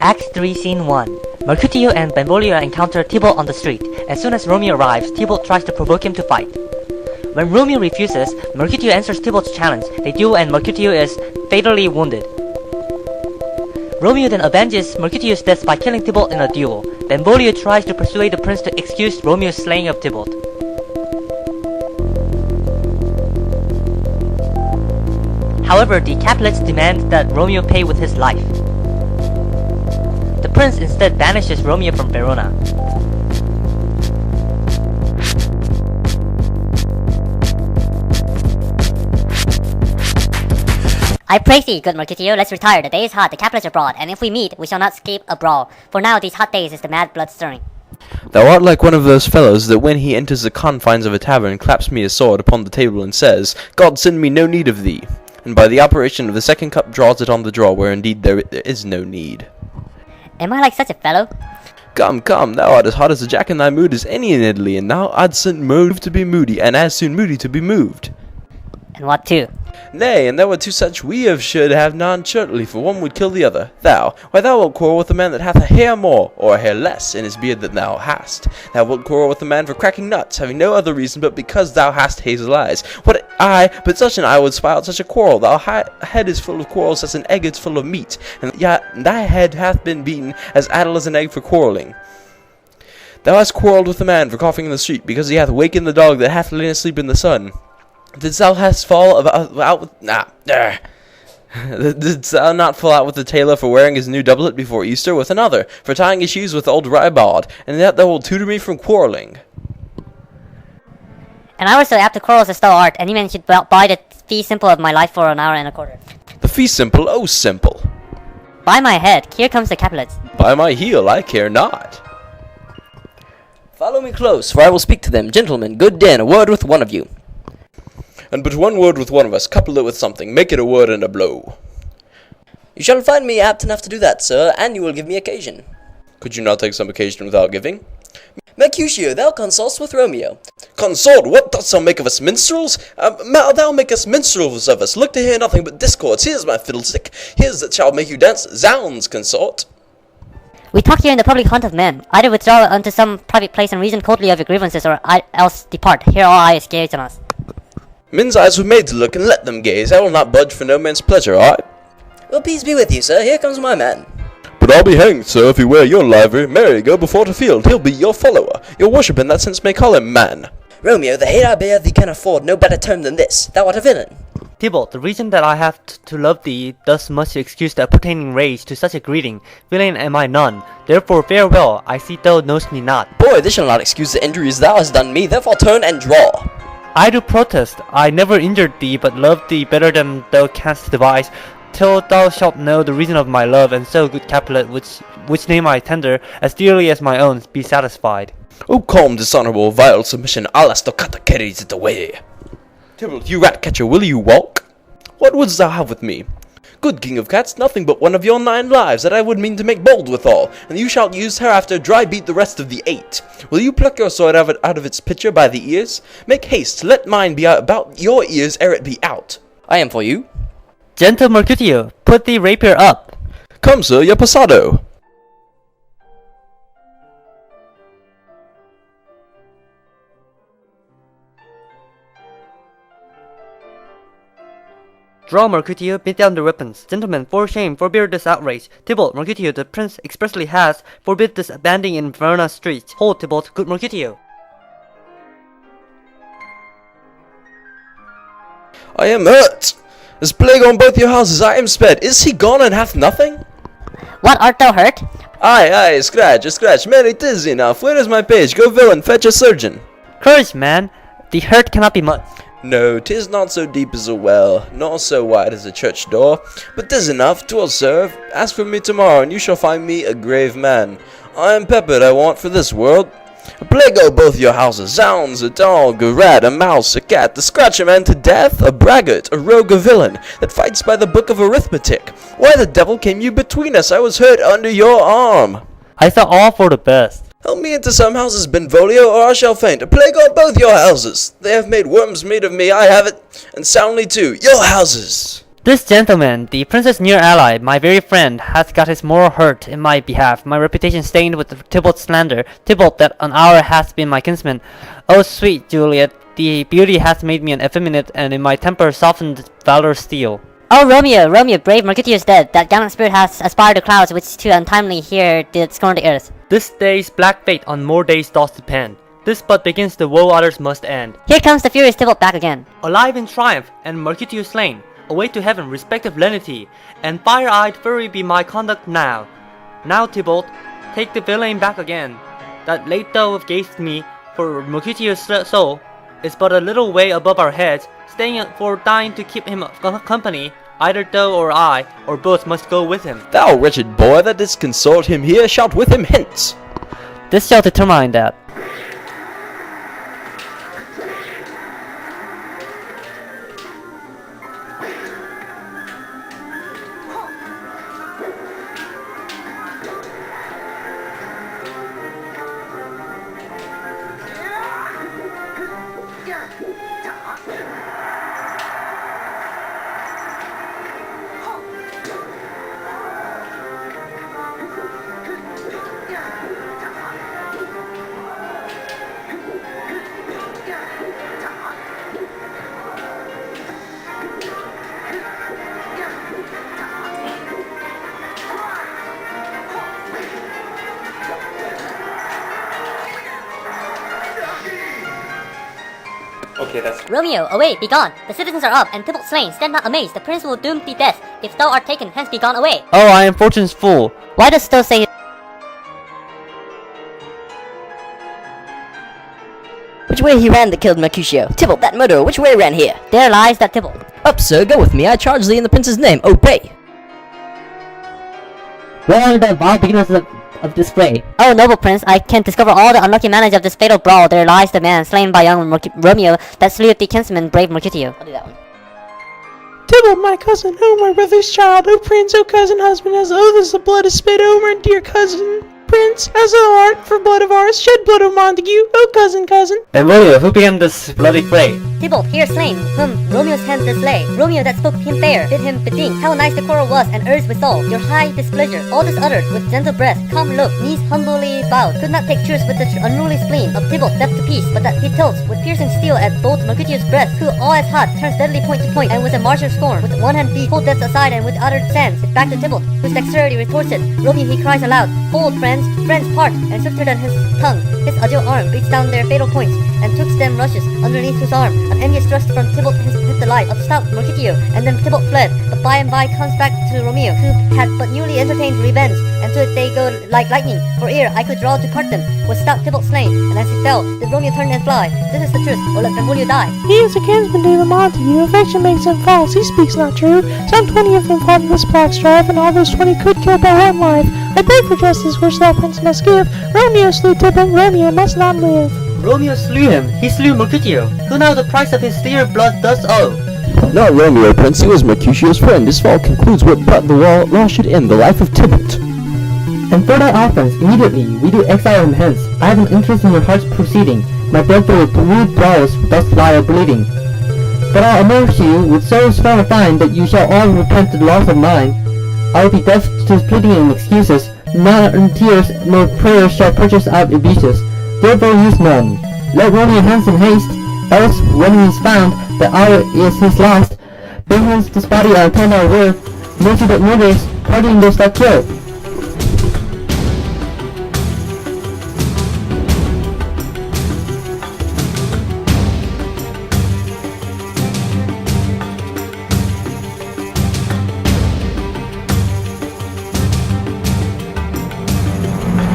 Act 3, Scene 1. Mercutio and Benvolio encounter Tybalt on the street. As soon as Romeo arrives, Tybalt tries to provoke him to fight. When Romeo refuses, Mercutio answers Tybalt's challenge. They duel and Mercutio is fatally wounded. Romeo then avenges Mercutio's death by killing Tybalt in a duel. Benvolio tries to persuade the prince to excuse Romeo's slaying of Tybalt. However, the Capulets demand that Romeo pay with his life. The prince instead banishes Romeo from Verona. I praise thee, good Mercutio. Let's retire. The day is hot, the Capulets are broad, and if we meet, we shall not escape a brawl. For now, these hot days is the mad blood stirring. Thou art like one of those fellows that when he enters the confines of a tavern claps me a sword upon the table and says, God send me no need of thee, and by the operation of the second cup draws it on the draw where indeed there is no need. Am I like such a fellow? Come, come, thou art as hot as a jack in thy mood as any in Italy, and thou art soon moved to be moody, and as soon moody to be moved. And what too? Nay, and there were two such we of should have none shortly, for one would kill the other. Why thou wilt quarrel with a man that hath a hair more, or a hair less, in his beard than thou hast. Thou wilt quarrel with a man for cracking nuts, having no other reason but because thou hast hazel eyes. What eye, but such an eye would spy out such a quarrel. Thy head is full of quarrels as an egg is full of meat, and yet thy head hath been beaten as addle as an egg for quarrelling. Thou hast quarrelled with a man for coughing in the street, because he hath wakened the dog that hath lain asleep in the sun. Didst thou not fall out with the tailor for wearing his new doublet before Easter, with another for tying his shoes with old ribald, and yet thou wilt tutor me from quarrelling? And I was so apt to quarrel as thou art, any man should buy the fee simple of my life for an hour and a quarter. The fee simple, oh simple. By my head, here comes the Capulets. By my heel, I care not. Follow me close, for I will speak to them. Gentlemen, good den, a word with one of you. And but one word with one of us, couple it with something, make it a word and a blow. You shall find me apt enough to do that, sir, and you will give me occasion. Could you not take some occasion without giving? Mercutio, thou consultst with Romeo. Consort, what dost thou make of us minstrels? Thou make us minstrels of us, look to hear nothing but discords. Here's my fiddlestick, here's that shall make you dance. Zounds, consort. We talk here in the public haunt of men. Either withdraw unto some private place and reason coldly of your grievances, or else depart. Here all eyes gaze on us. Men's eyes were made to look, and let them gaze. I will not budge for no man's pleasure, Well, peace be with you, sir. Here comes my man. But I'll be hanged, sir, if he wear your livery. Marry, go before the field. He'll be your follower. Your worship in that sense may call him man. Romeo, the hate I bear thee can afford no better term than this. Thou art a villain. Tybalt, the reason that I have to love thee thus must excuse the appertaining rage to such a greeting. Villain am I none. Therefore farewell. I see thou knowest me not. Boy, this shall not excuse the injuries thou hast done me. Therefore turn and draw. I do protest, I never injured thee, but loved thee better than thou canst devise, till thou shalt know the reason of my love, and so, good Capulet, which name I tender, as dearly as my own, be satisfied. O calm, dishonourable, vile submission, alas, toccata carries it away. Tybalt, you rat-catcher, will you walk? What wouldst thou have with me? Good king of cats, nothing but one of your 9 lives that I would mean to make bold withal, and you shalt use hereafter dry beat the rest of the 8. Will you pluck your sword out of its pitcher by the ears? Make haste, let mine be about your ears ere it be out. I am for you. Gentle Mercutio, put the rapier up. Come, sir, your passado. Draw, Mercutio, beat down the weapons. Gentlemen, for shame, forbear this outrage. Tybalt, Mercutio, the prince expressly has forbid this abandoning in Verona streets. Hold, Tybalt, good Mercutio. I am hurt. As plague on both your houses, I am sped. Is he gone and hath nothing? What, art thou hurt? Aye, scratch. Marry, 'tis enough. Where is my page? Go, villain, fetch a surgeon. Courage, man. The hurt cannot be much. No, 'tis not so deep as a well, nor so wide as a church door, but 'tis enough, 'twill serve. Ask for me tomorrow, and you shall find me a grave man. I am peppered, I want, for this world. A plague go both your houses, zounds, a dog, a rat, a mouse, a cat, to scratch a man to death, a braggart, a rogue, a villain, that fights by the book of arithmetic. Why the devil came you between us? I was hurt under your arm. I thought all for the best. Help me into some houses, Benvolio, or I shall faint. A plague on both your houses. They have made worms meat of me, I have it, and soundly too. Your houses. This gentleman, the prince's near ally, my very friend, hath got his moral hurt in my behalf, my reputation stained with Tybalt's slander, Tybalt that an hour hath been my kinsman. O sweet Juliet, the beauty hath made me an effeminate, and in my temper softened valor's steel. Oh Romeo, Romeo, brave Mercutio is dead. That gallant spirit has aspired to clouds which too untimely here did scorn the earth. This day's black fate on more days doth depend. This but begins the woe others must end. Here comes the furious Tybalt back again. Alive in triumph, and Mercutio slain, away to heaven respective lenity, and fire-eyed fury be my conduct now. Now, Tybalt, take the villain back again, that late thou gavest me, for Mercutio's soul is but a little way above our heads, staying for thine to keep him company. Either thou or I, or both must go with him. Thou wretched boy that didst consort him here, shalt with him hence. This shall determine that. Okay, that's... Romeo, away, be gone. The citizens are up, and Tybalt slain. Stand not amazed. The prince will doom thee death. If thou art taken, hence be gone away. Oh, I am fortune's fool. Why dost thou say Which way he ran that killed Mercutio? Tybalt, that murderer, which way ran here? there lies that Tybalt? Up, sir, go with me, I charge thee in the prince's name, obey! Where are the vile beginners of this fray? Oh, noble prince, I can discover all the unlucky manage of this fatal brawl. There lies the man slain by young Romeo that slew the kinsman, brave Mercutio. I'll do that one. Tybalt, my cousin, oh my brother's child, oh prince, oh cousin, husband, as oath as the blood is spit, oh my dear cousin. Prince, as thou art, for blood of ours, shed blood of Montague, oh cousin, cousin. Benvolio, who began this bloody fray? Tybalt, here slain, whom Romeo's hands did slay. Romeo that spoke him fair, bid him bethink how nice the quarrel was, and urged withal your high displeasure. All this uttered with gentle breath, calm look, knees humbly bowed, could not take truce with the unruly spleen of Tybalt left to peace, but that he tilts with piercing steel at both Mercutio's breast, who all as hot turns deadly point to point, and with a martial scorn, with one hand beat, hold death aside, and with the other stands it back to Tybalt, whose dexterity retorts it. Romeo he cries aloud, hold friends, friends part, and swifter than his tongue, his agile arm beats down their fatal points, and twixt them rushes underneath his arm. An envious thrust from Tybalt hit the life of stout Mercutio, and then Tybalt fled, but by and by comes back to Romeo, who had but newly entertained revenge, and to it they go like lightning, for ere I could draw to cart them, was stout Tybalt slain, and as he fell, did Romeo turn and fly. This is the truth, or let Benvolio die. He is a kinsman to the Montague, affection makes him false, he speaks not true. Some 20 of them fought in this black strife, and all those 20 could kill by one life. I beg for justice which thou prince must give. Romeo slew Tybalt, Romeo must not live. Romeo slew him. He slew Mercutio. Who now the price of his dear blood does owe? Not Romeo, prince, he was Mercutio's friend. This fall concludes what but the law should end, the life of Tybalt. And for thy offense, immediately we do exile him hence. I have an interest in your heart's proceeding. My blood for your rude brows thus lie a bleeding. But I'll amerce you with so strong a fine that you shall all repent the loss of mine. I will be deaf to pleading and excuses. Neither tears nor prayers shall purchase out abuses. Therefore use none. Let Romeo hence in haste, else when he is found, the hour is his last. Bring hence this body and attend our worth. Mercy that murders, pardon those that kill.